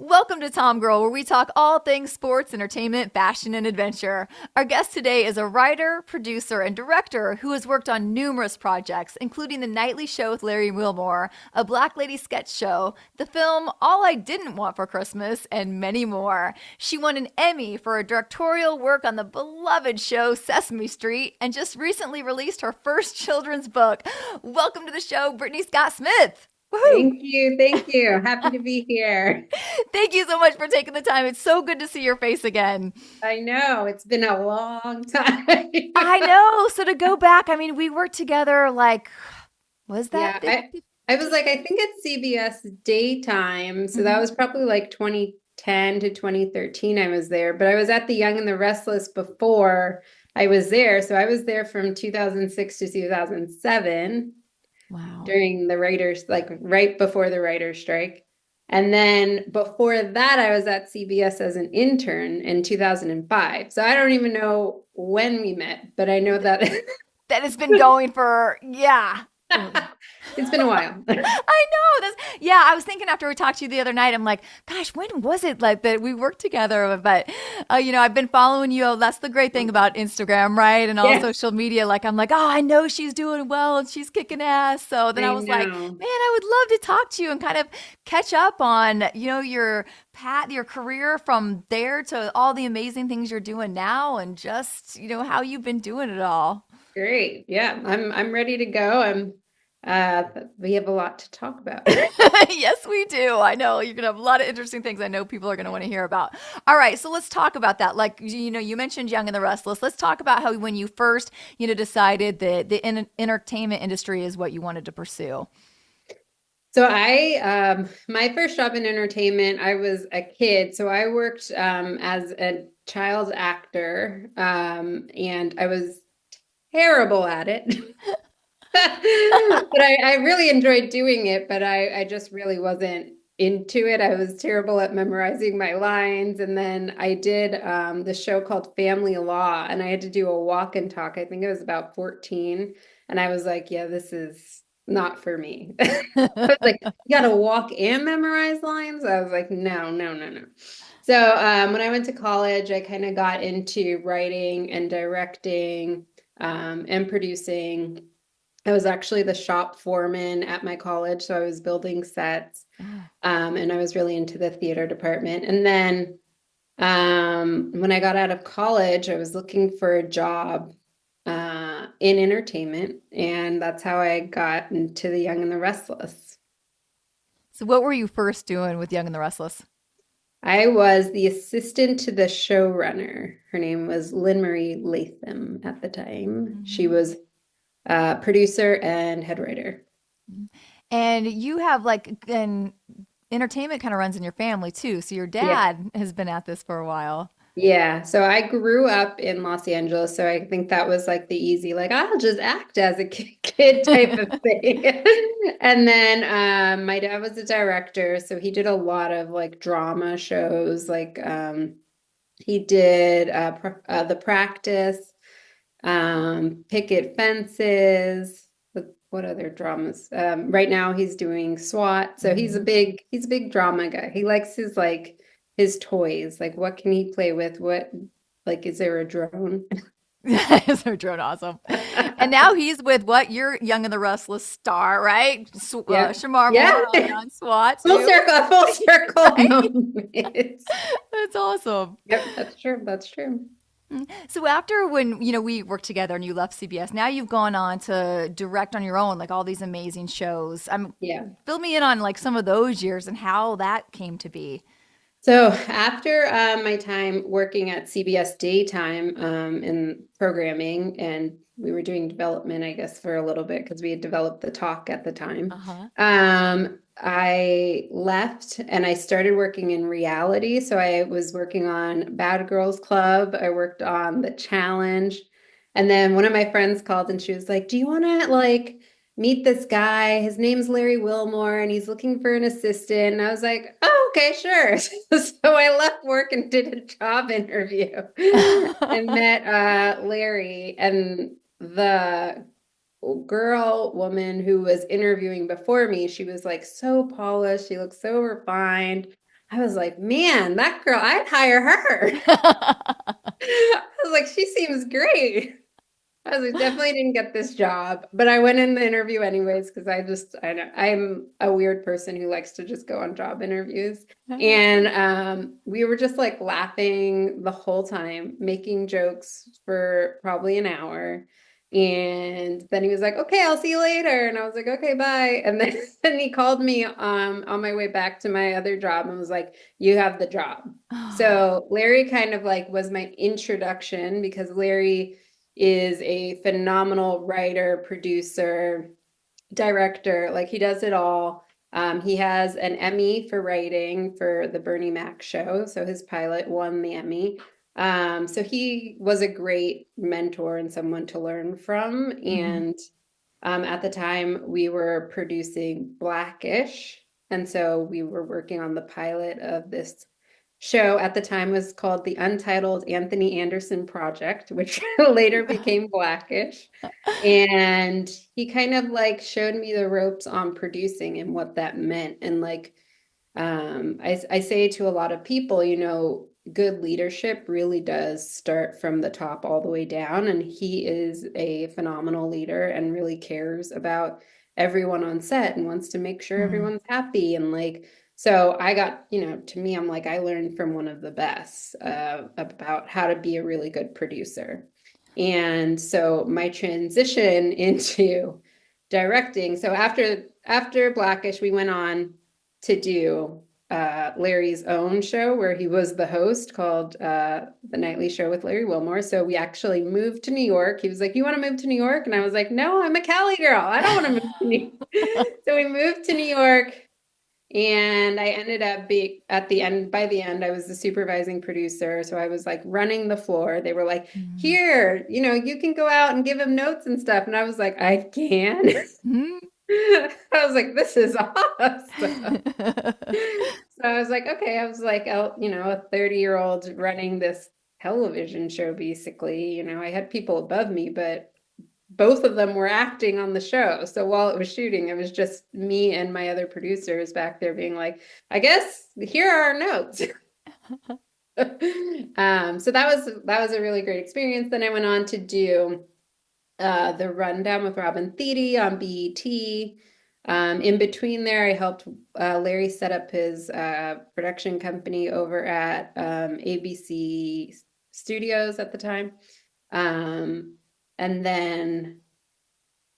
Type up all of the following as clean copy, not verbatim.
Welcome to TOMGIRL, where we talk all things sports, entertainment, fashion, and adventure. Our guest today is a writer, producer, and director who has worked on numerous projects, including The Nightly Show with Larry Wilmore, a Black Lady sketch show, the film All I Didn't Want for Christmas, and many more. She won an Emmy for her directorial work on the beloved show Sesame Street, and just recently released her first children's book. Welcome to the show, Brittany Scott Smith. Woo-hoo. Thank you. Thank you. Happy to be here. Thank you so much for taking the time. It's so good to see your face again. I know. It's been a long time. I know. So to go back, I mean, we worked together was that? Yeah, I was I think it's CBS daytime. So that was probably 2010 to 2013 I was there. But I was at The Young and the Restless before I was there. So I was there from 2006 to 2007. Wow. During the writers, right before the writers' strike. And then before that, I was at CBS as an intern in 2005. So I don't even know when we met, but I know that that has been going for, yeah. It's been a while. I know. Yeah, I was thinking after we talked to you the other night, I'm like, gosh, when was it that we worked together? But, I've been following you. That's the great thing about Instagram, right? And all social media. I'm like, oh, I know she's doing well and she's kicking ass. So then I was like, man, I would love to talk to you and kind of catch up on, your path, your career from there to all the amazing things you're doing now and just, how you've been doing it all. Great. Yeah, I'm ready to go. We have a lot to talk about. Yes, we do. I know you're going to have a lot of interesting things I know people are going to want to hear about. All right. So let's talk about that. You mentioned Young and the Restless. Let's talk about how when you first, decided that the entertainment industry is what you wanted to pursue. So my first job in entertainment, I was a kid. So I worked as a child actor and I was terrible at it. But I really enjoyed doing it, but I just really wasn't into it. I was terrible at memorizing my lines. And then I did the show called Family Law, and I had to do a walk and talk. I think I was about 14. And I was like, yeah, this is not for me. I was like, you got to walk and memorize lines? I was like, no. So when I went to college, I kind of got into writing and directing and producing. I was actually the shop foreman at my college, so I was building sets, and I was really into the theater department. And then when I got out of college, I was looking for a job in entertainment, and that's how I got into The Young and the Restless. So what were you first doing with Young and the Restless? I was the assistant to the showrunner. Her name was Lynn Marie Latham at the time. Mm-hmm. She was producer and head writer. And you have an entertainment kind of runs in your family too. So your dad has been at this for a while. Yeah. So I grew up in Los Angeles. So I think that was the easy, I'll just act as a kid type of thing. And then my dad was a director. So he did a lot of drama shows. He did The Practice, Picket Fences. What other dramas? Right now he's doing SWAT. So he's a big drama guy. He likes his toys. What can he play with? What, is there a drone? Is there a drone? Awesome. And now he's with your Young and the Restless star, right? Shamar Moore on SWAT. Full circle. Right? That's awesome. Yep, that's true. So after when, we worked together and you left CBS, now you've gone on to direct on your own, all these amazing shows. Fill me in on some of those years and how that came to be. So after my time working at CBS daytime in programming, and we were doing development, I guess, for a little bit because we had developed the talk at the time. I left and I started working in reality. So I was working on Bad Girls Club. I worked on The Challenge. And then one of my friends called and she was like, do you want to meet this guy? His name's Larry Wilmore and he's looking for an assistant. And I was like, oh, okay, sure. So I left work and did a job interview and met Larry. And the woman who was interviewing before me, she was like so polished. She looked so refined. I was like, man, that girl, I'd hire her. I was like, she seems great. I was like, definitely didn't get this job, but I went in the interview anyways because I know I'm a weird person who likes to just go on job interviews. And we were just like laughing the whole time, making jokes for probably an hour. And then he was like, okay, I'll see you later. And I was like, okay, bye. And then and he called me on my way back to my other job and was like, you have the job. So Larry kind of like was my introduction because Larry is a phenomenal writer, producer, director. Like he does it all. He has an Emmy for writing for the Bernie Mac show. So his pilot won the Emmy. So he was a great mentor and someone to learn from. And at the time, we were producing Blackish. And so we were working on the pilot of this show at the time was called the Untitled Anthony Anderson Project, which later became Blackish. And he kind of like showed me the ropes on producing and what that meant. And like, I say to a lot of people, you know, good leadership really does start from the top all the way down. And he is a phenomenal leader and really cares about everyone on set and wants to make sure everyone's happy. And like, so I got, you know, to me, I'm like, I learned from one of the best about how to be a really good producer. And so my transition into directing. So after Blackish, we went on to do Larry's own show where he was the host called The Nightly Show with Larry Wilmore. So we actually moved to New York. He was like, you want to move to New York? And I was like, no, I'm a Cali girl. I don't want to move to New York. So we moved to New York. And I ended up being at the end, by the end, I was the supervising producer. So I was like running the floor. They were like, here, you know, you can go out and give him notes and stuff. And I was like, I can. I was like, this is awesome. So I was like, okay, I was like, you know, a 30-year-old running this television show, basically. You know, I had people above me, but both of them were acting on the show. So while it was shooting, it was just me and my other producers back there being like, I guess here are our notes. So that was a really great experience. Then I went on to do the Rundown with Robin Thede on BET. In between there, I helped Larry set up his production company over at ABC Studios at the time. And then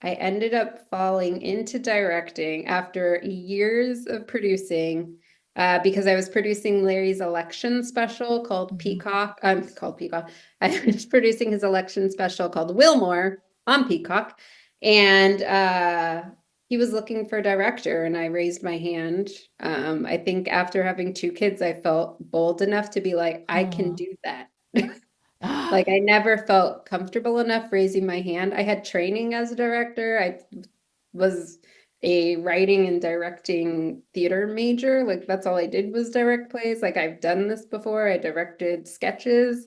I ended up falling into directing after years of producing because I was producing Larry's election special called Peacock. Called Peacock. I was producing his election special called Wilmore on Peacock. And he was looking for a director, and I raised my hand. I think after having 2 kids, I felt bold enough to be like, I can do that. Like I never felt comfortable enough raising my hand. I had training as a director. I was a writing and directing theater major. Like that's all I did was direct plays. Like I've done this before. I directed sketches.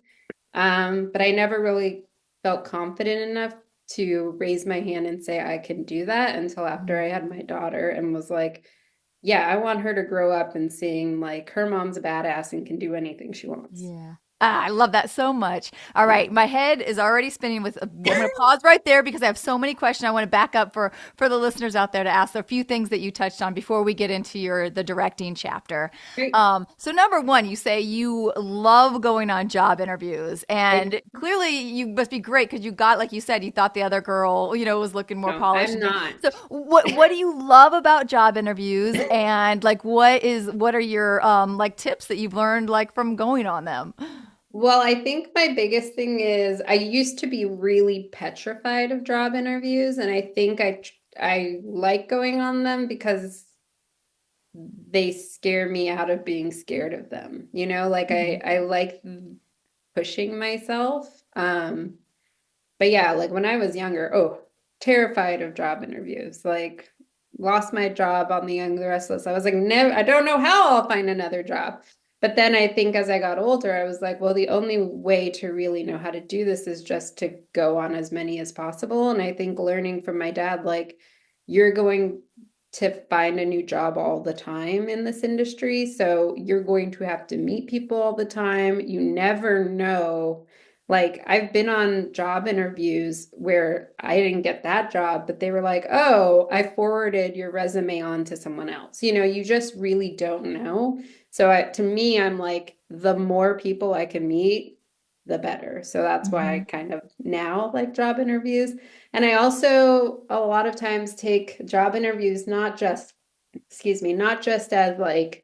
But I never really felt confident enough to raise my hand and say I can do that until after I had my daughter and was like, yeah, I want her to grow up and seeing like her mom's a badass and can do anything she wants. Yeah. I love that so much. All right, my head is already spinning with. I'm going to pause right there because I have so many questions. I want to back up for the listeners out there to ask a few things that you touched on before we get into the directing chapter. So number one, you say you love going on job interviews, and clearly you must be great because you got, like you said, you thought the other girl, you know, was looking more polished. I'm not. So what do you love about job interviews, and like what are your like tips that you've learned like from going on them? Well, I think my biggest thing is I used to be really petrified of job interviews, and I think I like going on them because they scare me out of being scared of them. You know, like I like pushing myself. But yeah, like when I was younger, terrified of job interviews. Like lost my job on The Young, the Restless. I was like, never, I don't know how I'll find another job. But then I think as I got older, I was like, well, the only way to really know how to do this is just to go on as many as possible. And I think learning from my dad, like, you're going to find a new job all the time in this industry. So you're going to have to meet people all the time. You never know. Like, I've been on job interviews where I didn't get that job, but they were like, oh, I forwarded your resume on to someone else. You just really don't know. So to me, I'm like, the more people I can meet, the better. So that's why I kind of now like job interviews. And I also a lot of times take job interviews, not just, not just as like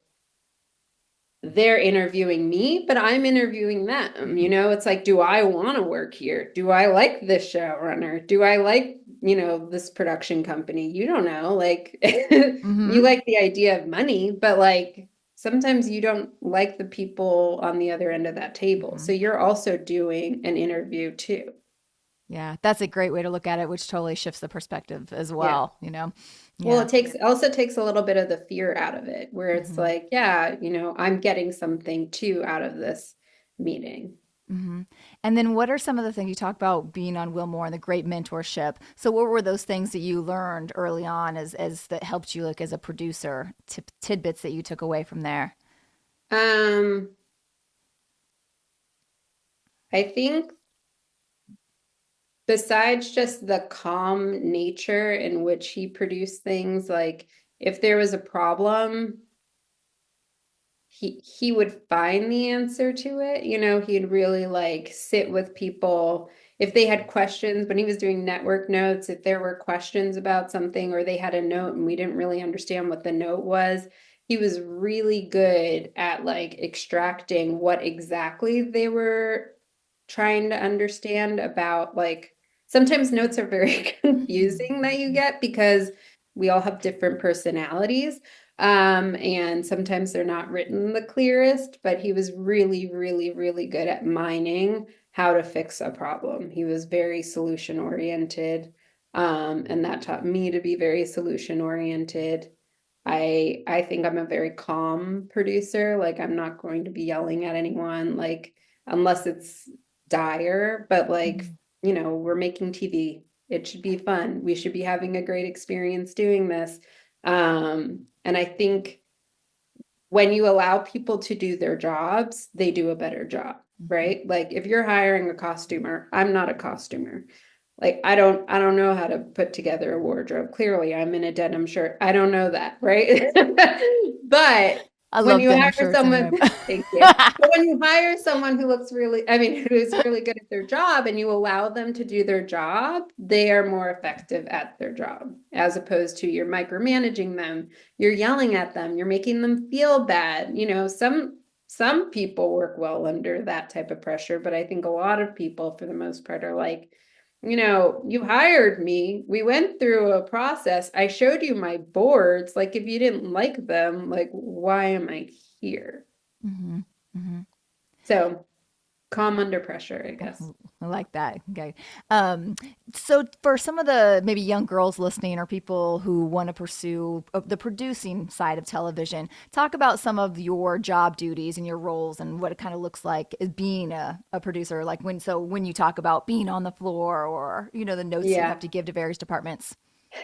they're interviewing me, but I'm interviewing them. It's like, do I want to work here? Do I like this showrunner? Do I like, this production company? You don't know. Like, you like the idea of money, but like, sometimes you don't like the people on the other end of that table. So you're also doing an interview too. Yeah, that's a great way to look at it, which totally shifts the perspective as well, Well, Yeah. it also takes a little bit of the fear out of it, where it's like, yeah, I'm getting something too out of this meeting. And then what are some of the things you talk about being on Wilmore and the great mentorship? So what were those things that you learned early on as that helped you like as a producer, tidbits that you took away from there? Um, I think besides just the calm nature in which he produced things, like if there was a problem, he would find the answer to it. He'd really like sit with people if they had questions. When he was doing network notes, if there were questions about something or they had a note and we didn't really understand what the note was, he was really good at like extracting what exactly they were trying to understand about. Like, sometimes notes are very confusing that you get because we all have different personalities. And sometimes they're not written the clearest, but he was really, really, really good at mining how to fix a problem. He was very solution oriented. And that taught me to be very solution oriented. I think I'm a very calm producer. Like, I'm not going to be yelling at anyone, like, unless it's dire, but like, we're making TV. It should be fun. We should be having a great experience doing this. And I think when you allow people to do their jobs, they do a better job, right? Like, if you're hiring a costumer, I'm not a costumer. Like, I don't know how to put together a wardrobe. Clearly, I'm in a denim shirt. I don't know that, right? But I when love you denim hire shirts someone, anyway. thank you. But when you hire someone who looks really, who's really good at their job and you allow them to do their job, they are more effective at their job, as opposed to you're micromanaging them, you're yelling at them, you're making them feel bad. Some people work well under that type of pressure, but I think a lot of people, for the most part, are like, you hired me. We went through a process. I showed you my boards. Like, if you didn't like them, like, why am I here? So calm under pressure, I guess. I like that. Okay. So for some of the maybe young girls listening or people who want to pursue the producing side of television, talk about some of your job duties and your roles and what it kind of looks like as being a producer. Like when you talk about being on the floor or, the notes you Yeah. have to give to various departments.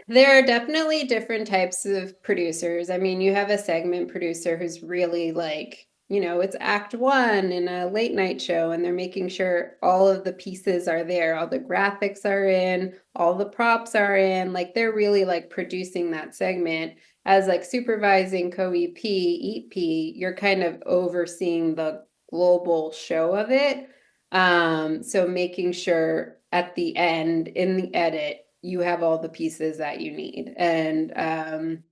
There are definitely different types of producers. You have a segment producer who's really like, it's act one in a late night show, and they're making sure all of the pieces are there, all the graphics are in, all the props are in. Like, they're really like producing that segment. As like supervising co-EP, EP, you're kind of overseeing the global show of it. So making sure at the end in the edit, you have all the pieces that you need. And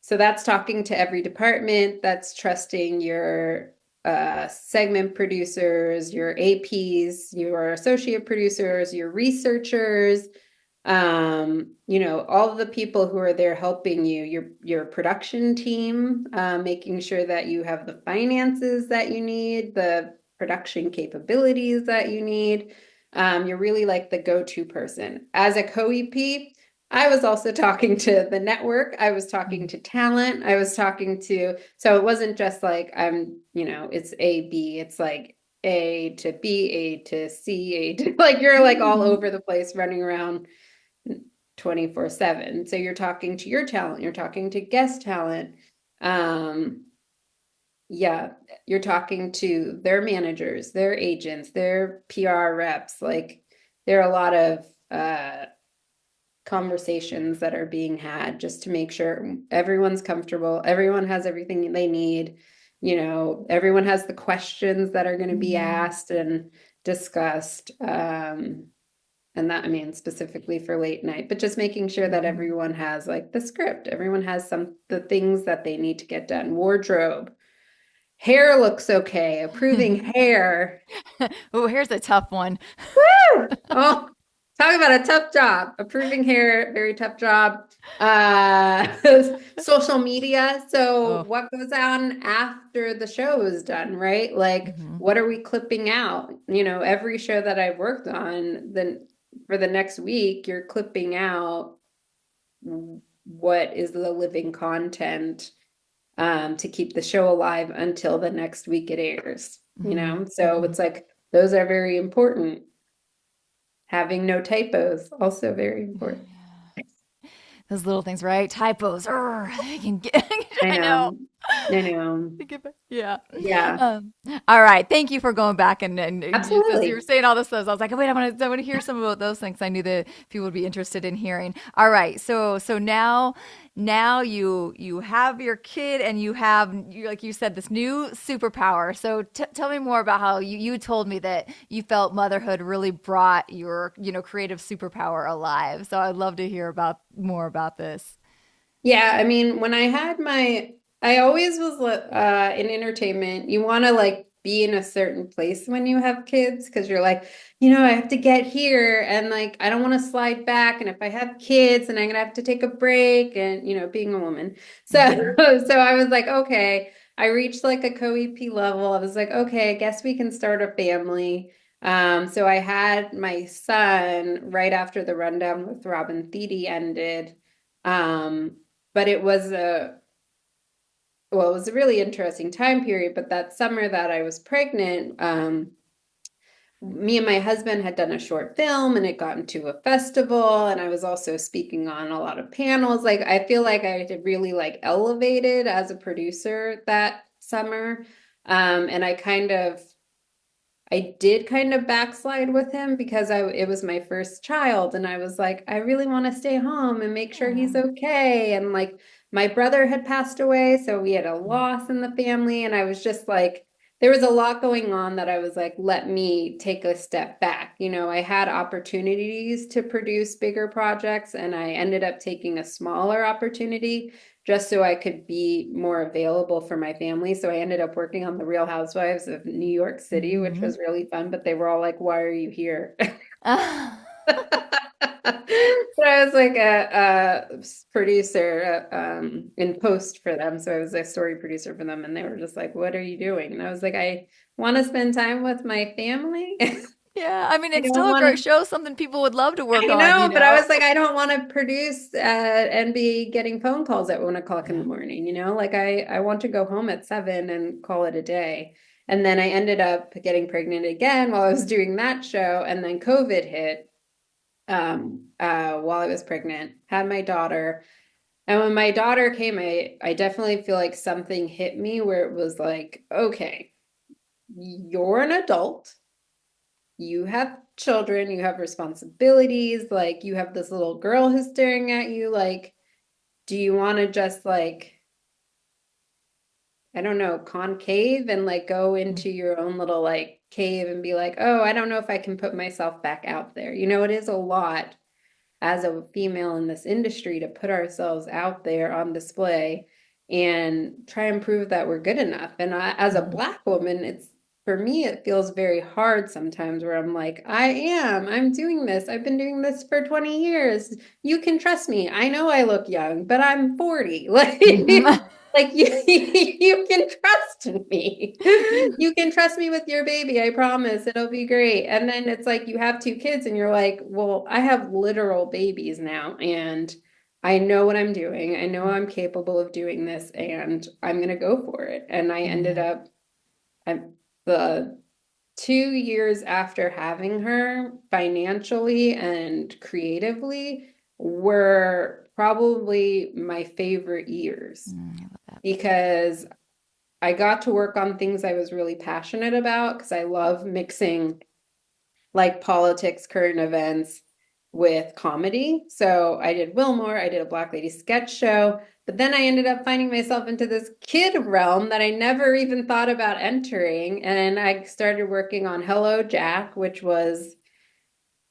so that's talking to every department, that's trusting your segment producers, your APs, your associate producers, your researchers, all of the people who are there helping you, your production team, making sure that you have the finances that you need, the production capabilities that you need. You're really like the go-to person. As a co-EP, I was also talking to the network. I was talking to talent. I was talking to, so it wasn't just like it's A, B. It's like A to B, A to C, A to, like you're like all Mhm. over the place running around 24/7. So you're talking to your talent, you're talking to guest talent. Yeah, you're talking to their managers, their agents, their PR reps. Like there are a lot of conversations that are being had just to make sure everyone's comfortable, everyone has everything they need, everyone has the questions that are going to be asked and discussed. And that, I mean, specifically for late night, but just making sure that everyone has like the script, everyone has the things that they need to get done. Wardrobe, hair looks okay, approving hair. Oh, here's a tough one. Woo! Oh, talk about a tough job. Approving hair, very tough job. Social media. So Oh. what goes on after the show is done, right? Like, Mhm. what are we clipping out? Every show that I've worked on, then for the next week, you're clipping out what is the living content to keep the show alive until the next week it airs. So Mhm. it's like those are very important. Having no typos, also very important. Those little things, right? Typos. They can get. I I know. know. I know. Yeah. Yeah, All right. Thank you for going back and just as you were absolutely. saying all this stuff, I was like, wait, I want to hear some about those things. I knew that people would be interested in hearing. All right. So now you have your kid and you like you said this new superpower. So tell me more about how you told me that you felt motherhood really brought your creative superpower alive. So I'd love to hear about more about this. Yeah, I mean, I always was in entertainment. You want to like be in a certain place when you have kids because you're like, I have to get here and like I don't want to slide back. And if I have kids and I'm gonna have to take a break and being a woman. So Hmm. so I was like, okay, I reached like a co-EP level. I was like, okay, I guess we can start a family. So I had my son right after the rundown with Robin Thede ended. Um, but it was a really interesting time period. But that summer that I was pregnant, me and my husband had done a short film and it got into a festival. And I was also speaking on a lot of panels. Like I feel like I had really like elevated as a producer that summer. And I did kind of backslide with him because it was my first child and I was like, I really want to stay home and make sure he's okay. And like my brother had passed away, so we had a loss in the family and I was just like there was a lot going on that I was like, let me take a step back. I had opportunities to produce bigger projects and I ended up taking a smaller opportunity just so I could be more available for my family. So I ended up working on The Real Housewives of New York City, which Hmm. was really fun, but they were all like, why are you here? So I was like a producer in post for them. So I was a story producer for them, and they were just like, "What are you doing?" And I was like, "I want to spend time with my family. Yeah, I mean, I it's don't still a want great to." show, something people would love to work I on, know, but I was like, I don't want to produce and be getting phone calls at 1 o'clock in the Yeah. morning, Like I want to go home at 7 and call it a day. And then I ended up getting pregnant again while I was doing that show, and then COVID hit while I was pregnant, had my daughter. And when my daughter came, I definitely feel like something hit me where it was like, okay, you're an adult, you have children, you have responsibilities, like you have this little girl who's staring at you, like, do you want to just like, I don't know, concave and like go into your own little like cave and be like, oh, I don't know if I can put myself back out there. It is a lot as a female in this industry to put ourselves out there on display and try and prove that we're good enough. And as a Mhm. Black woman, for me, it feels very hard sometimes where I'm like, I'm doing this. I've been doing this for 20 years. You can trust me. I know I look young, but I'm 40. Like, Mhm. Like you can trust me. You can trust me with your baby. I promise it'll be great. And then it's like you have two kids and you're like, well, I have literal babies now and I know what I'm doing. I know I'm capable of doing this and I'm going to go for it. And I ended up the 2 years after having her, financially and creatively, were probably my favorite years I love that. because I got to work on things I was really passionate about because I love mixing like politics, current events with comedy. So I did Wilmore, I did a Black Lady sketch show, but then I ended up finding myself into this kid realm that I never even thought about entering. And I started working on Hello Jack, which was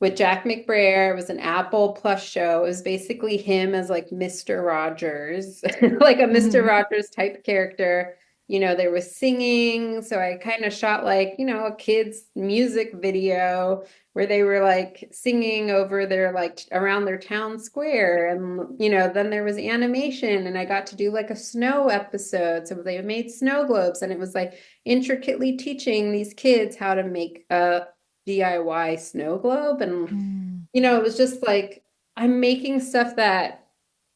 with Jack McBrayer. It was an Apple Plus show. It was basically him as like Mr. Rogers, like a Mr. Rogers type character. You know, there was singing. So I kind of shot like, you know, a kid's music video where they were like singing over their like around their town square. And, you know, then there was animation and I got to do like a snow episode. So they made snow globes and it was like intricately teaching these kids how to make a DIY snow globe. And, you know, it was just like, I'm making stuff that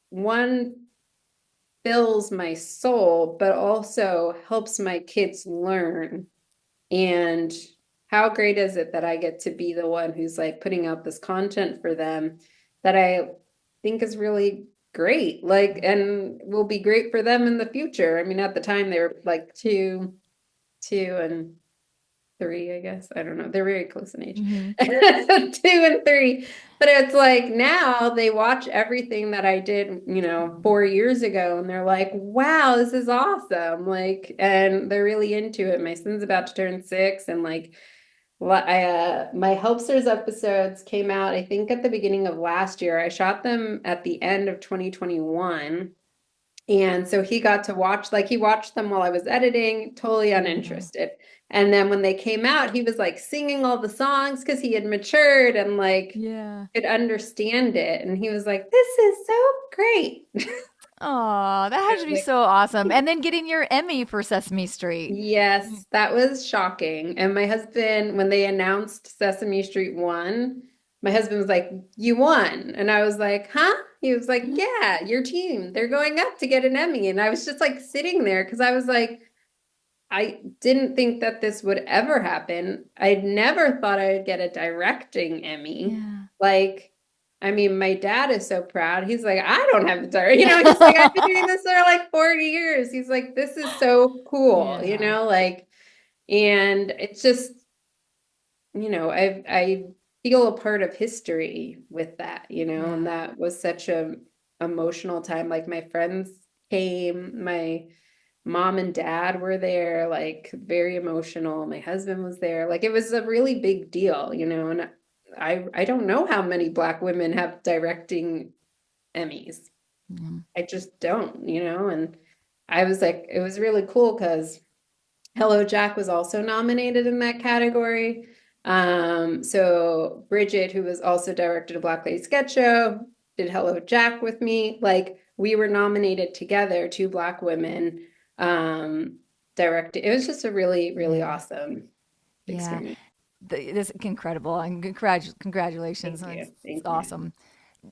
one fills my soul, but also helps my kids learn. And how great is it that I get to be the one who's like putting out this content for them that I think is really great, like, and will be great for them in the future. I mean, at the time they were like two and 3, I guess. I don't know. They're very close in age. 2 and 3. But it's like now they watch everything that I did, you know, 4 years ago and they're like, wow, this is awesome. Like, and they're really into it. My son's about to turn 6 and like my Helpsters episodes came out, I think, at the beginning of last year. I shot them at the end of 2021. And so he got to watch, like he watched them while I was editing, totally uninterested. And then when they came out, he was like singing all the songs because he had matured and like could understand it. And he was like, this is so great. Oh, that had to be so awesome. And then getting your Emmy for Sesame Street. Yes, that was shocking. And my husband, when they announced Sesame Street won, my husband was like, you won. And I was like, huh? He was like, yeah, your team, they're going up to get an Emmy. And I was just like sitting there because I was like, I didn't think that this would ever happen. I'd never thought I would get a directing Emmy. Like, I mean, my dad is so proud. He's like, I don't have a director. You know, he's like, I've been doing this for like 40 years. He's like, this is so cool, you know, like, and it's just, you know, I feel a part of history with that, you know, and that was such a emotional time. Like my friends came, my mom and dad were there, like very emotional. My husband was there. Like it was a really big deal, you know, and I don't know how many Black women have directing Emmys. I just don't, you know, and I was like, it was really cool because Hello Jack was also nominated in that category. So Bridget, who was also directed a Black Lady sketch show, did Hello Jack with me. Like we were nominated together, 2 Black women directed. It was just a really, really awesome experience. This is incredible, and congratulations. Thank you. It's awesome.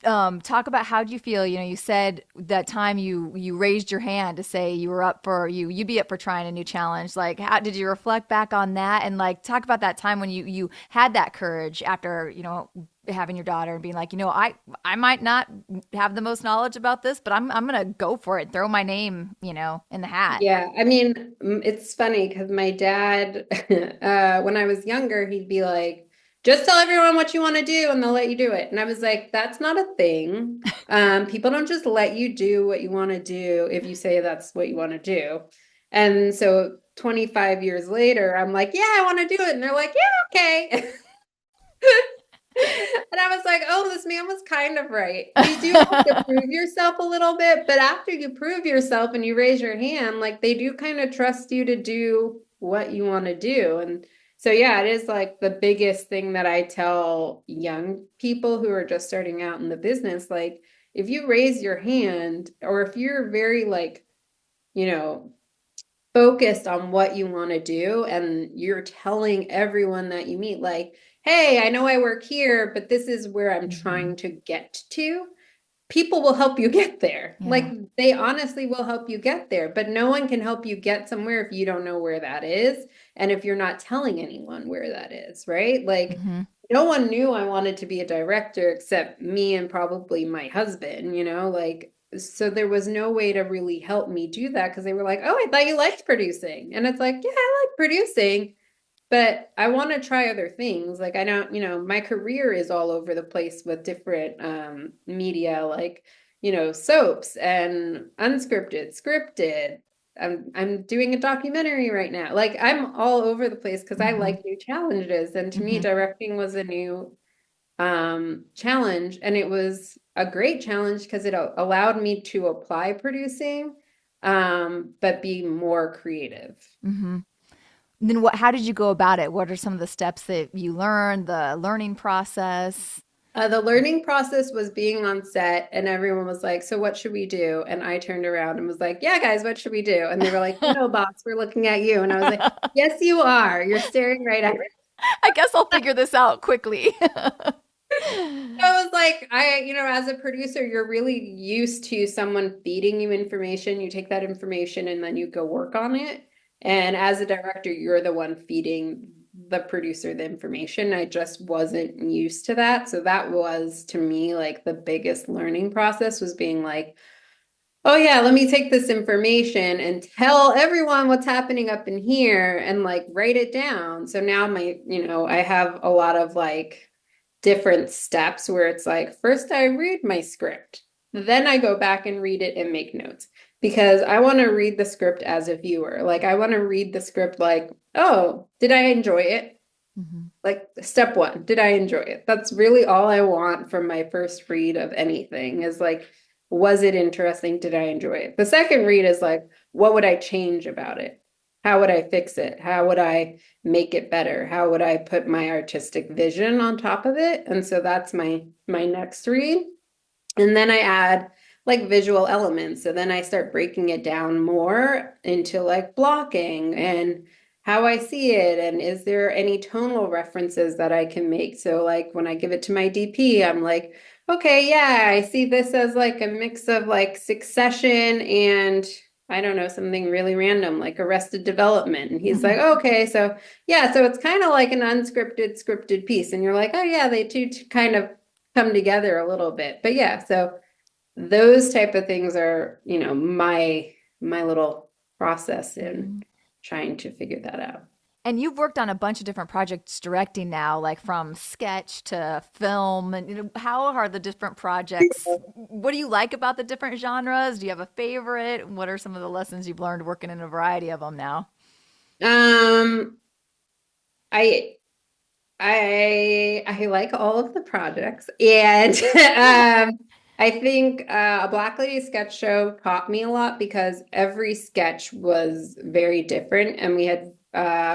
Talk about how do you feel? You know, you said that time you raised your hand to say you were up for you'd be up for trying a new challenge. Like, how did you reflect back on that? And like, talk about that time when you had that courage after, you know, having your daughter and being like, you know, I might not have the most knowledge about this, but I'm gonna go for it, throw my name, you know, in the hat. Yeah, I mean, it's funny because my dad, when I was younger, he'd be like, just tell everyone what you want to do and they'll let you do it. And I was like, that's not a thing. People don't just let you do what you want to do if you say that's what you want to do. And so 25 years later, I'm like, yeah, I want to do it. And they're like, yeah, okay. And I was like, oh, this man was kind of right. You do have to prove yourself a little bit, but after you prove yourself and you raise your hand, like they do kind of trust you to do what you want to do. And so, yeah, it is like the biggest thing that I tell young people who are just starting out in the business. Like, if you raise your hand or if you're very like you know, focused on what you want to do, and you're telling everyone that you meet, like, hey, I know I work here, but this is where I'm trying to get to, people will help you get there. Yeah. Like, they honestly will help you get there, but no one can help you get somewhere if you don't know where that is. And if you're not telling anyone where that is, right? Like, no one knew I wanted to be a director except me and probably my husband, like, so there was no way to really help me do that, because they were like, oh, I thought you liked producing. And it's like, yeah, I like producing, but I want to try other things. Like, I don't, my career is all over the place with different media, like, soaps and unscripted, scripted. I'm doing a documentary right now. Like, I'm all over the place because I like new challenges. And to me, directing was a new challenge. And it was a great challenge because it allowed me to apply producing, but be more creative. Then how did you go about it? What are some of the steps that you learned, the learning process? The learning process was being on set, and everyone was like, so what should we do? And I turned around and was like, yeah, guys, what should we do? And they were like, no, boss, we're looking at you. And I was like, yes, you are. You're staring right at me. I guess I'll figure this out quickly. I was like, as a producer, you're really used to someone feeding you information. You take that information and then you go work on it. And as a director, you're the one feeding the producer the information. I just wasn't used to that. So that was, to me, like the biggest learning process, was being like, oh yeah, let me take this information and tell everyone what's happening up in here and like write it down. So now I have a lot of like different steps where it's like, first I read my script, then I go back and read it and make notes, because I want to read the script as a viewer. Like, I want to read the script like, oh, did I enjoy it? Like, step one, did I enjoy it? That's really all I want from my first read of anything, is like, was it interesting? Did I enjoy it? The second read is like, what would I change about it? How would I fix it? How would I make it better? How would I put my artistic vision on top of it? And so that's my next read. And then I add like visual elements. So then I start breaking it down more into like blocking and how I see it, and is there any tonal references that I can make? So like when I give it to my DP, I'm like, okay, yeah, I see this as like a mix of like Succession and, I don't know, something really random like Arrested Development. And he's like, okay, so yeah, so it's kind of like an unscripted, scripted piece. And you're like, oh yeah, they do kind of come together a little bit. But yeah, so those type of things are, my little process in trying to figure that out. And you've worked on a bunch of different projects directing now, like from sketch to film. And how are the different projects? What do you like about the different genres? Do you have a favorite? What are some of the lessons you've learned working in a variety of them now? Um, I I like all of the projects, and I think a Black Lady sketch show taught me a lot, because every sketch was very different, and we had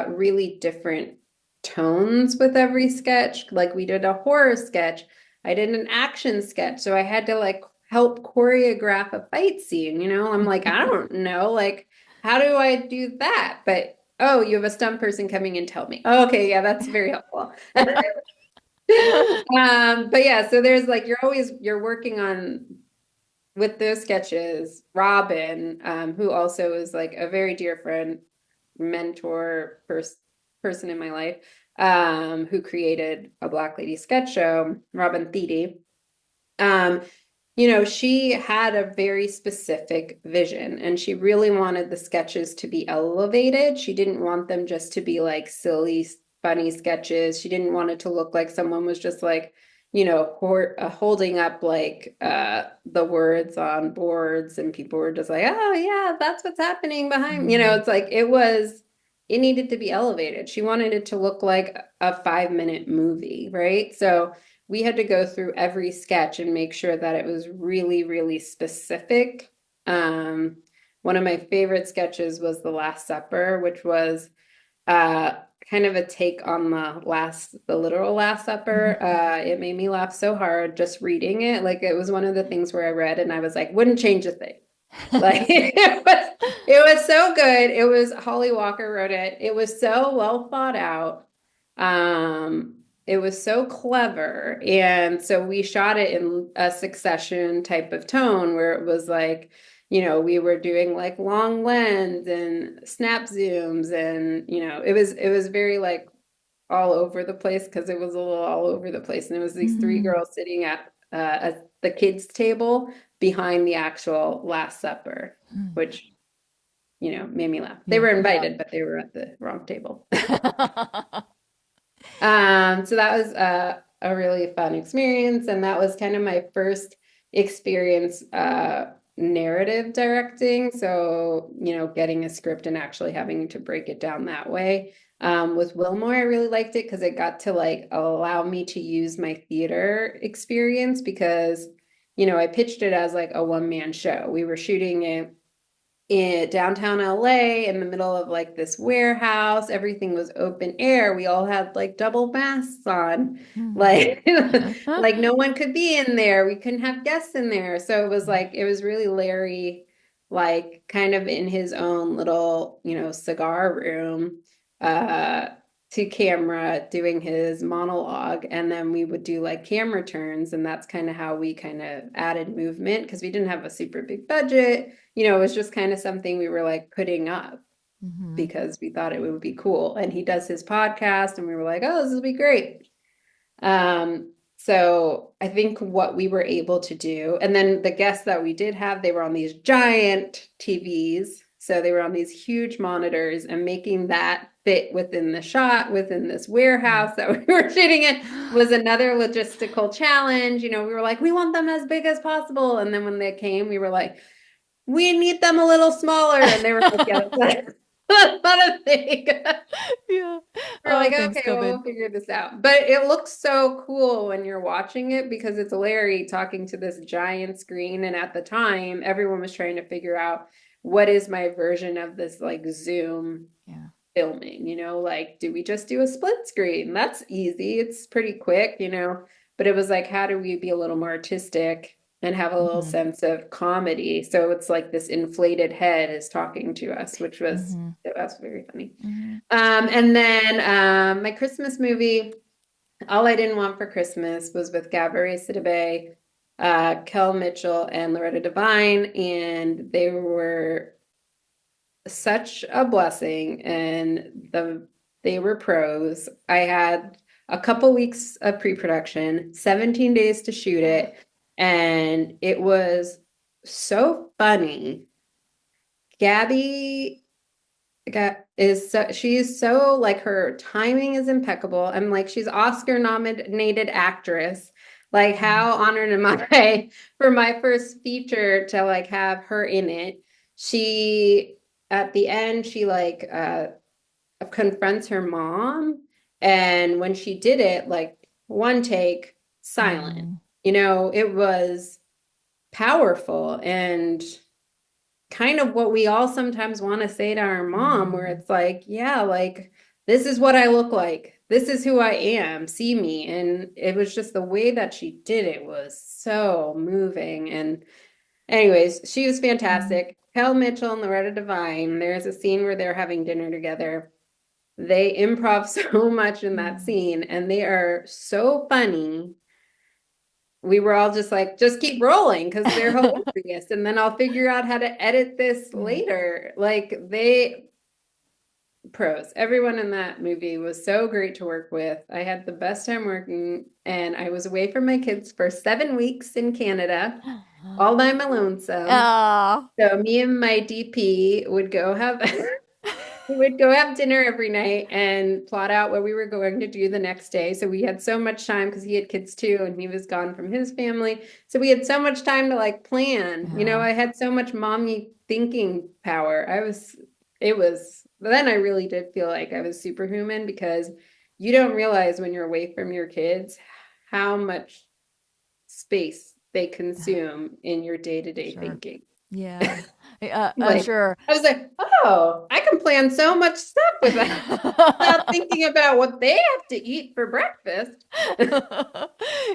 really different tones with every sketch. Like, we did a horror sketch, I did an action sketch, so I had to like help choreograph a fight scene. I'm like, I don't know, like, how do I do that? But oh, you have a stunt person coming and tell me. Oh, okay, yeah, that's very helpful. But yeah, so there's like, you're working on, with those sketches, Robin, who also is like a very dear friend, mentor, person in my life, who created a Black Lady sketch show, Robin Thede. She had a very specific vision, and she really wanted the sketches to be elevated. She didn't want them just to be like silly, funny sketches. She didn't want it to look like someone was just like, holding up like the words on boards, and people were just like, oh yeah, that's what's happening behind. It's like, it needed to be elevated. She wanted it to look like a 5-minute movie, right? So we had to go through every sketch and make sure that it was really, really specific. One of my favorite sketches was The Last Supper, which was kind of a take on the literal Last Supper. It made me laugh so hard just reading it. Like, it was one of the things where I read and I was like, wouldn't change a thing. Like it was so good. It was Holly Walker wrote it. It was so well thought out. It was so clever. And so we shot it in a Succession type of tone where it was like, we were doing like long lens and snap zooms and, it was very like all over the place because it was a little all over the place. And it was these three Mhm. girls sitting at the kids' table behind the actual Last Supper, which, made me laugh. They Yeah. were Yeah. invited, but they were at the wrong table. So that was a really fun experience. And that was kind of my first experience narrative directing. So, getting a script and actually having to break it down that way. With Wilmore, I really liked it because it got to like allow me to use my theater experience because, I pitched it as like a one-man show. We were shooting it in downtown LA in the middle of like this warehouse. Everything was open air. We all had like double masks on. Like like no one could be in there. We couldn't have guests in there. So it was really Larry like kind of in his own little, cigar room uh to camera doing his monologue, and then we would do like camera turns, and that's kind of how we kind of added movement because we didn't have a super big budget. It was just kind of something we were like putting up Mhm. because we thought it would be cool. And he does his podcast, and we were like, oh, this will be great. So I think what we were able to do, and then the guests that we did have, they were on these giant TVs. So they were on these huge monitors, and making that fit within the shot within this warehouse that we were shooting in was another logistical challenge. We were like, we want them as big as possible. And then when they came, we were like, we need them a little smaller. And they were like, yeah, that's not a thing. Yeah. We're Oh, like, thanks, okay, well, COVID. we'll figure this out. But it looks so cool when you're watching it because it's Larry talking to this giant screen. And at the time, everyone was trying to figure out what is my version of this like Zoom Yeah. filming, like, do we just do a split screen? That's easy. It's pretty quick, but it was like, how do we be a little more artistic and have a little Mhm. sense of comedy? So it's like this inflated head is talking to us, which was, Mhm. that was very funny. Mhm. And then my Christmas movie, All I Didn't Want for Christmas, was with Gabourey Sidibe, Kel Mitchell, and Loretta Devine, and they were such a blessing, and they were pros. I had a couple weeks of pre-production, 17 days to shoot it, and it was so funny. Gabby she's so like her timing is impeccable. I'm like, she's Oscar nominated actress. Like, how honored am I for my first feature to like have her in it? She at the end, she like confronts her mom, and when she did it, like one take, silent. Mhm. It was powerful and kind of what we all sometimes want to say to our mom, where Mhm. it's like, yeah, like, this is what I look like. This is who I am. See me. And it was just the way that she did it was so moving. And anyways, she was Mhm. fantastic. Kel Mitchell and Loretta Devine, there's a scene where they're having dinner together. They improv so much in that Mhm. scene, and they are so funny. We were all just like, just keep rolling because they're hilarious. And then I'll figure out how to edit this Yeah. later. Like, they pros. Everyone in that movie was so great to work with. I had the best time working, and I was away from my kids for 7 weeks in Canada, all by my lonesome. Oh. So me and my DP would go have we would go have dinner every night and plot out what we were going to do the next day. So we had so much time because he had kids too, and he was gone from his family. So we had so much time to like plan. Yeah. I had so much mommy thinking power. But then I really did feel like I was superhuman because you don't realize when you're away from your kids how much space they consume in your day-to-day Sure. thinking. Yeah. I'm Like, sure. I was like, oh, I can plan so much stuff without thinking about what they have to eat for breakfast.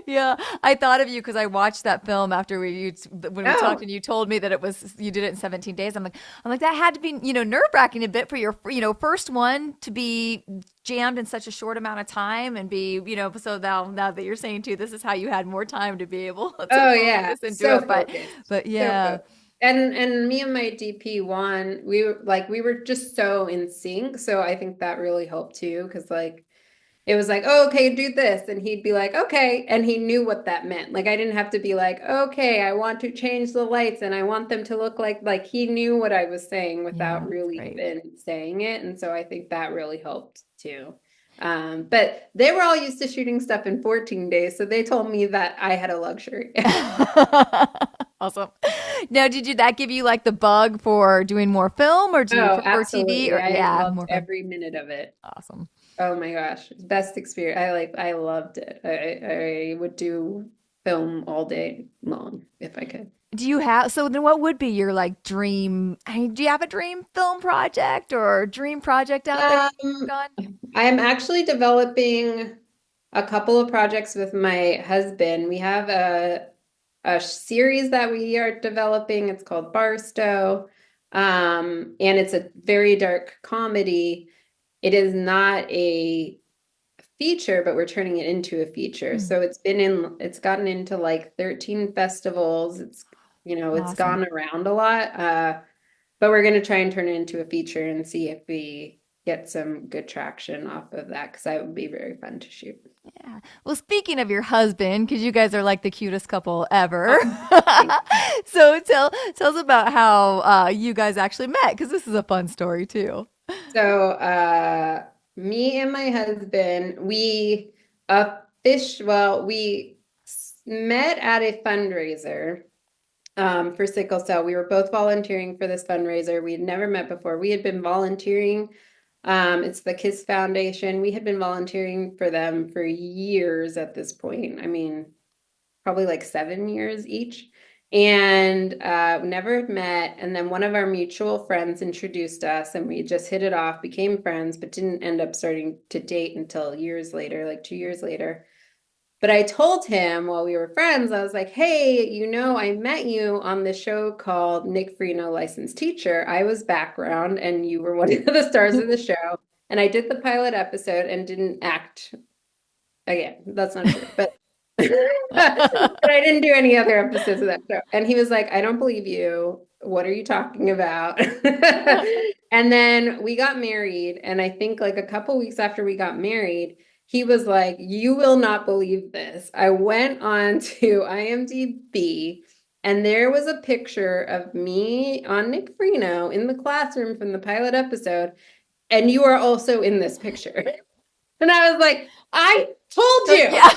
Yeah, I thought of you because I watched that film after when we talked Oh, and you told me that you did it in 17 days. I'm like that had to be, nerve-wracking a bit for your, first one to be jammed in such a short amount of time and be, so now that you're saying too, this is how you had more time to be able to oh yeah, focus and do so it. But focused, but so yeah. focused. And me and my DP one, we were just so in sync. So I think that really helped too, because like it was like, oh, okay, do this. And he'd be like, okay. And he knew what that meant. Like I didn't have to be like, okay, I want to change the lights and I want them to look like he knew what I was saying Yeah, without it's really great. even saying it. And so I think that really helped too. But they were all used to shooting stuff in 14 days. So they told me that I had a luxury. Awesome. Now, did that give you like the bug for doing more film, or do you Oh, prefer TV? absolutely. Or I yeah, loved more film. every minute of it. Awesome. Oh my gosh, best experience. I loved it. I would do film all day long if I could. Do you have, so then what would be your like dream? I mean, do you have a dream film project or dream project out there you Um, work on? I'm actually developing a couple of projects with my husband. We have a series that we are developing. It's called Barstow. And it's a very dark comedy. It is not a feature, but we're turning it into a feature. Hmm. So it's gotten into like 13 festivals. It's Awesome. gone around a lot. But we're going to try and turn it into a feature and see if we get some good traction off of that, because that would be very fun to shoot. Yeah. Well, speaking of your husband, because you guys are like the cutest couple ever. Oh, thank So tell us about how you guys actually met, because this is a fun story too. So, me and my husband, we met at a fundraiser for sickle cell. We were both volunteering for this fundraiser. We had never met before. We had been volunteering. It's the KISS Foundation. We had been volunteering for them for years at this point. I mean, probably like 7 years each. And never had met. And then one of our mutual friends introduced us, and we just hit it off, became friends, but didn't end up starting to date until years later, like 2 years later. But I told him while we were friends, I was like, hey, I met you on the show called Nick Freno Licensed Teacher. I was background and you were one of the stars of the show. And I did the pilot episode and didn't act again. That's not true. But but I didn't do any other episodes of that show. And he was like, I don't believe you. What are you talking about? And then we got married. And I think like a couple weeks after we got married, he was like, you will not believe this. I went on to IMDb and there was a picture of me on Nick Freno in the classroom from the pilot episode. And you are also in this picture. And I was like, I told So, you. yeah.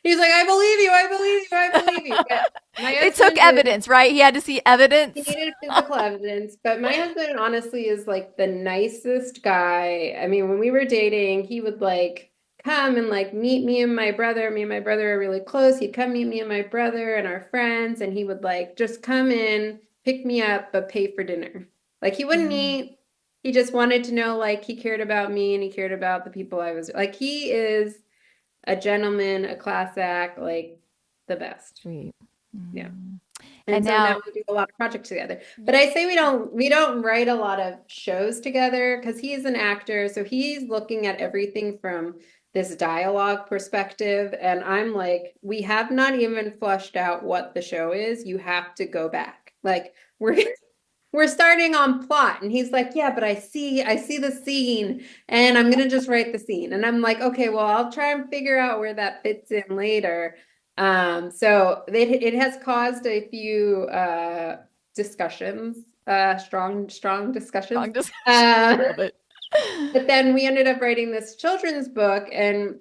He's like, I believe you, I believe you, I believe you. But my It took husband is, evidence, right? He had to see he evidence. needed physical evidence. But my husband honestly is like the nicest guy. I mean, when we were dating, he would like come and like meet me and my brother. Me and my brother are really close. He'd come meet me and my brother and our friends, and he would like just come in, pick me up, but pay for dinner. Like he wouldn't Mm, eat. He just wanted to know like he cared about me and he cared about the people I was like. He is a gentleman, a class act, like the best. sweet. Yeah. Mm. And And so now now, we do a lot of projects together. But yeah. I say we don't write a lot of shows together because he's an actor. So he's looking at everything from this dialogue perspective. And I'm like, we have not even flushed out what the show is. You have to go back. Like we're starting on plot. And he's like, yeah, but I see the scene and I'm gonna just write the scene. And I'm like, okay, well, I'll try and figure out where that fits in later. So it has caused a few discussions, strong discussions. Strong discussion. Uh, Love it. but then we ended up writing this children's book, and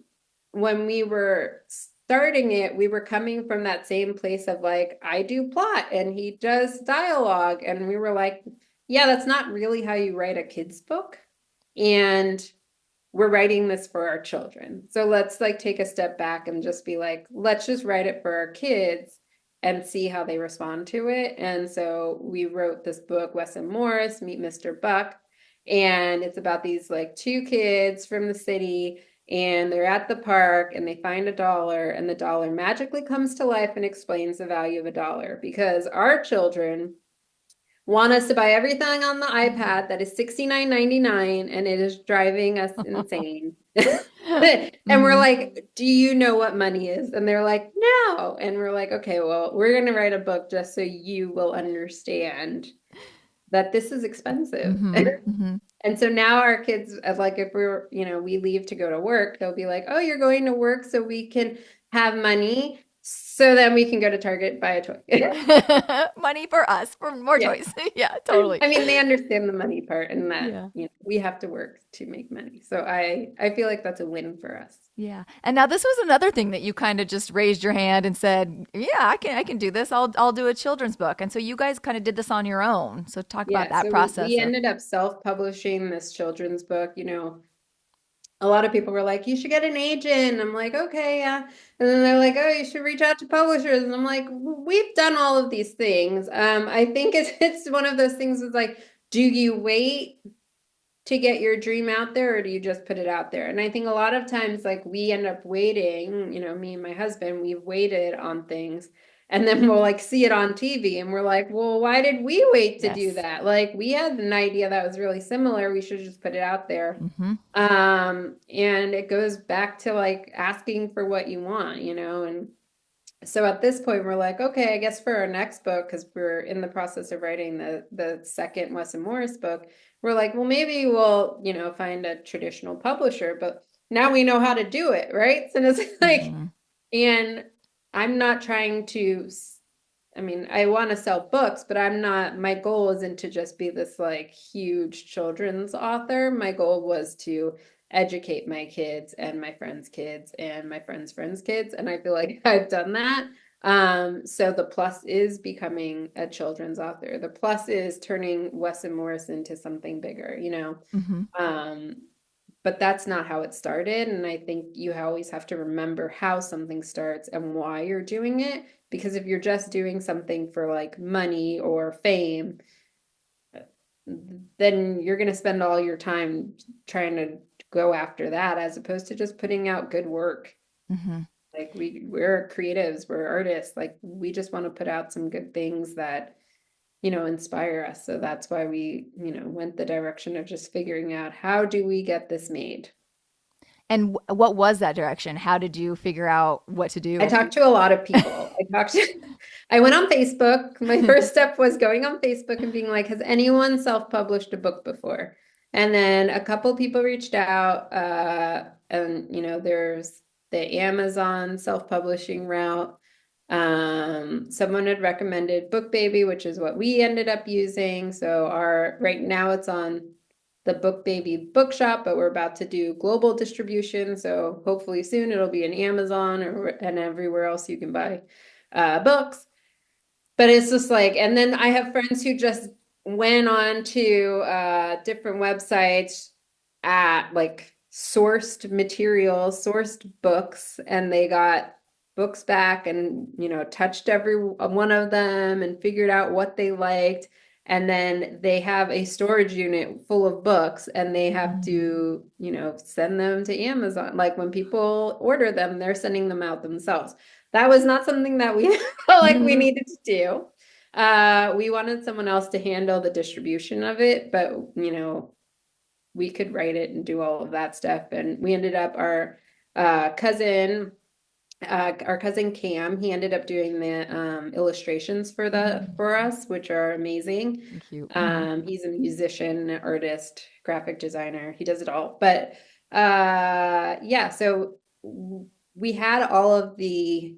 when we were starting it, we were coming from that same place of like, I do plot and he does dialogue. And we were like, yeah, that's not really how you write a kid's book. And we're writing this for our children. So let's like take a step back and just be like, let's just write it for our kids. and see how they respond to it. And so we wrote this book, Wes Morris Meet Mr. Buck. And it's about these like two kids from the city, and they're at the park and they find $1, and the dollar magically comes to life and explains the value of $1, because our children want us to buy everything on the iPad that is $69.99, and it is driving us insane. And we're like, do you know what money is? And they're like, no. And we're like, okay, well, we're going to write a book just so you will understand that this is expensive. And so now our kids, like, if we're, we leave to go to work, they'll be like, oh, you're going to work so we can have money, so then we can go to Target, buy a toy. Money for us, for more toys. Yeah, totally. I mean, they understand the money part, and that we have to work to make money. So I feel like that's a win for us. Yeah. And now this was another thing that you kind of just raised your hand and said, yeah, I can do this. I'll do a children's book. And so you guys kind of did this on your own. So talk about that process. We ended up self-publishing this children's book. A lot of people were like, you should get an agent. I'm like, okay, yeah. And then they're like, oh, you should reach out to publishers. And I'm like, we've done all of these things. I think it's one of those things is like, do you wait to get your dream out there, or do you just put it out there? And I think a lot of times, like, we end up waiting, me and my husband, we've waited on things. And then we'll like see it on TV and we're like, well, why did we wait to do that? Like, we had an idea that was really similar. We should just put it out there. And it goes back to like asking for what you want, and so at this point we're like, okay, I guess for our next book, because we're in the process of writing the second Wes Morris book, we're like, well, maybe we'll, find a traditional publisher, but now we know how to do it, right? So it's like, and I'm not trying to, I want to sell books, but my goal isn't to just be this like huge children's author. My goal was to educate my kids and my friends' kids and my friends' friends' kids. And I feel like I've done that. So the plus is becoming a children's author. The plus is turning Wes Morris into something bigger, but that's not how it started. And I think you always have to remember how something starts and why you're doing it. Because if you're just doing something for like money or fame, then you're going to spend all your time trying to go after that, as opposed to just putting out good work. Like we're creatives, we're artists. Like, we just want to put out some good things that, inspire us. So that's why we, went the direction of just figuring out, how do we get this made? And what was that direction? How did you figure out what to do? I talked to a lot of people. I went on Facebook. My first step was going on Facebook and being like, has anyone self-published a book before? And then a couple people reached out, and, there's the Amazon self-publishing route. Someone had recommended Book Baby, which is what we ended up using. So right now it's on the Book Baby bookshop, but we're about to do global distribution. So hopefully soon it'll be in Amazon and everywhere else you can buy books. But it's just like, and then I have friends who just went on to different websites at like sourced material, sourced books, and they got books back and, touched every one of them and figured out what they liked. And then they have a storage unit full of books, and they have to, send them to Amazon. Like, when people order them, they're sending them out themselves. That was not something that we felt like we needed to do. We wanted someone else to handle the distribution of it, but, we could write it and do all of that stuff. And we ended up, our cousin Cam, he ended up doing the illustrations for us, which are amazing. Thank you. He's a musician, artist, graphic designer. He does it all. But so we had all of the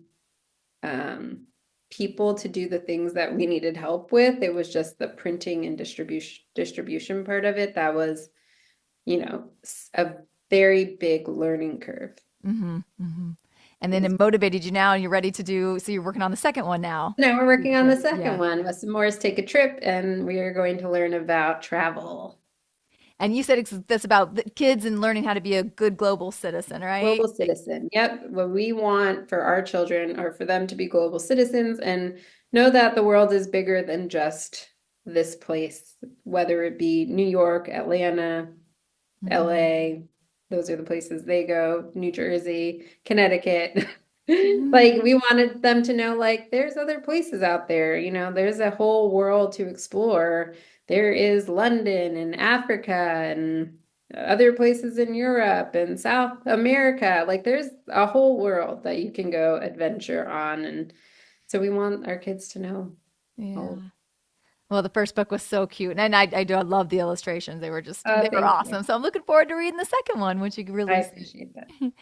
people to do the things that we needed help with. It was just the printing and distribution part of it that was, a very big learning curve. And then it motivated you now, and you're ready to so you're working on the second one now. Now we're working on the second one. Wes Morris Take a Trip, and we are going to learn about travel. And you said that's about the kids and learning how to be a good global citizen, right? Global citizen. Yep. What we want for our children are for them to be global citizens and know that the world is bigger than just this place, whether it be New York, Atlanta, LA, those are the places they go, New Jersey, Connecticut. Like we wanted them to know like there's other places out there, there's a whole world to explore. There is London and Africa and other places in Europe and South America. Like there's a whole world that you can go adventure on. And so we want our kids to know. Yeah. Well, the first book was so cute. And I love the illustrations. They were Thank awesome. you. So I'm looking forward to reading the second one, which you can I really see. appreciate that.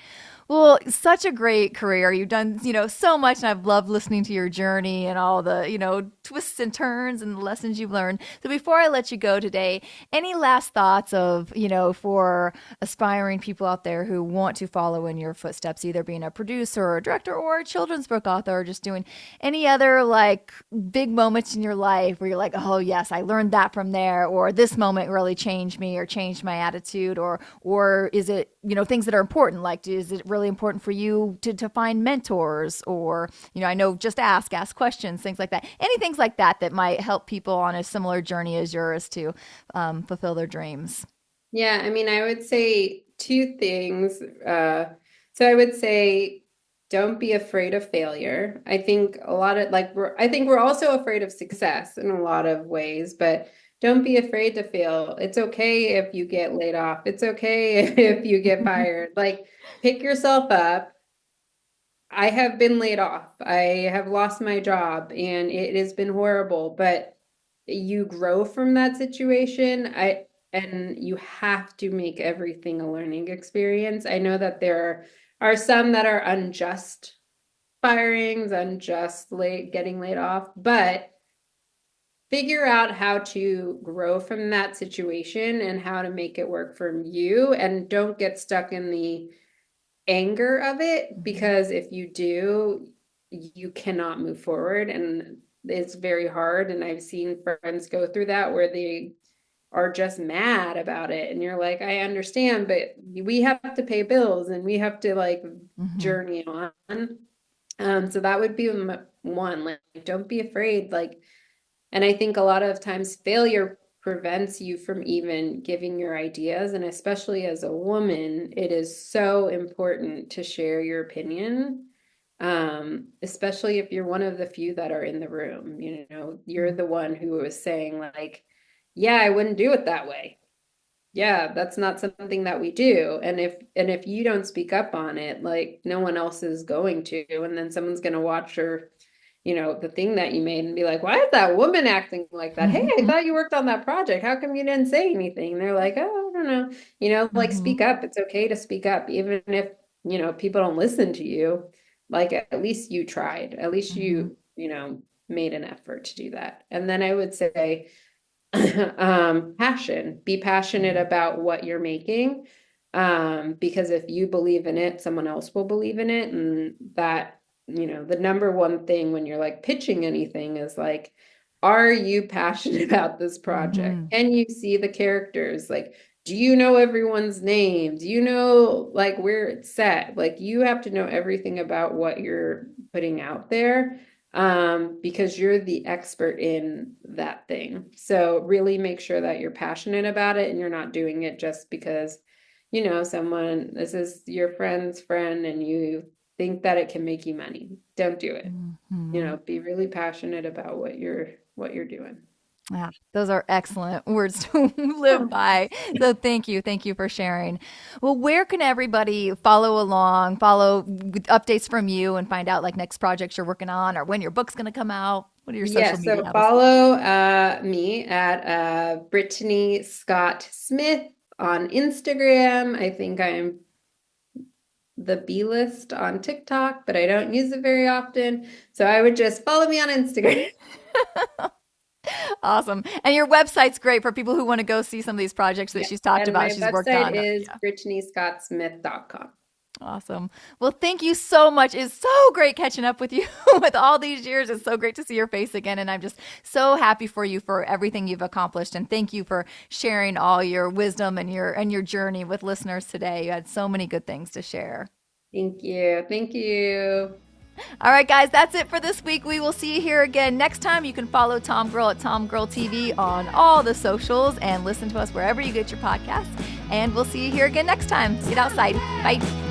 Well, such a great career. You've done, so much, and I've loved listening to your journey and all the, twists and turns and the lessons you've learned. So before I let you go today, any last thoughts of, for aspiring people out there who want to follow in your footsteps, either being a producer or a director or a children's book author, or just doing any other like big moments in your life where you're like, oh yes, I learned that from there, or this moment really changed me or changed my attitude, or is it, things that are important, like is it really important for you to find mentors, or I know just ask questions, things like that, any things like that that might help people on a similar journey as yours to fulfill their dreams? Yeah, I mean, I would say two things. So I would say don't be afraid of failure. I think a lot of I think we're also afraid of success in a lot of ways, but don't be afraid to fail. It's okay if you get laid off. It's okay if you get fired. Like pick yourself up. I have been laid off. I have lost my job and it has been horrible, but you grow from that situation. And you have to make everything a learning experience. I know that there are some that are unjust firings, getting laid off, but figure out how to grow from that situation and how to make it work for you, and don't get stuck in the anger of it, because if you do, you cannot move forward, and it's very hard. And I've seen friends go through that where they are just mad about it, and you're like, I understand, but we have to pay bills and we have to journey on. So that would be one, like, don't be afraid. And I think a lot of times failure prevents you from even giving your ideas. And especially as a woman, it is so important to share your opinion, especially if you're one of the few that are in the room. You're the one who was saying yeah, I wouldn't do it that way. Yeah, that's not something that we do. And if you don't speak up on it, no one else is going to. And then someone's going to watch the thing that you made and be like, why is that woman acting like that? Hey, I thought you worked on that project. How come you didn't say anything? And they're like, oh, I don't know. Speak up. It's okay to speak up, even if, people don't listen to you. At least you tried. At least you made an effort to do that. And then I would say, be passionate about what you're making. Because if you believe in it, someone else will believe in it. And that, the number one thing when you're pitching anything is are you passionate about this project? Can you see the characters? Do you know everyone's name? Do you know where it's set? You have to know everything about what you're putting out there, because you're the expert in that thing. So really make sure that you're passionate about it and you're not doing it just because, this is your friend's friend and you think that it can make you money. Don't do it. Be really passionate about what you're doing. Yeah, those are excellent words to live by. So thank you. Thank you for sharing. Well, where can everybody follow along, follow with updates from you, and find out next projects you're working on or when your book's going to come out? What are your social media So handles? follow me at Brittany Scott Smith on Instagram. I think I'm the B-list on TikTok, but I don't use it very often. So I would just follow me on Instagram. Awesome. And your website's great for people who want to go see some of these projects that she's talked about. She's worked on. My website is BrittanyScottSmith.com. Awesome. Well, thank you so much. It's so great catching up with you with all these years. It's so great to see your face again. And I'm just so happy for you for everything you've accomplished. And thank you for sharing all your wisdom and your journey with listeners today. You had so many good things to share. Thank you. Thank you. All right, guys, that's it for this week. We will see you here again next time. You can follow TOMGIRL at TOMGIRL TV on all the socials and listen to us wherever you get your podcasts. And we'll see you here again next time. See you outside. Bye.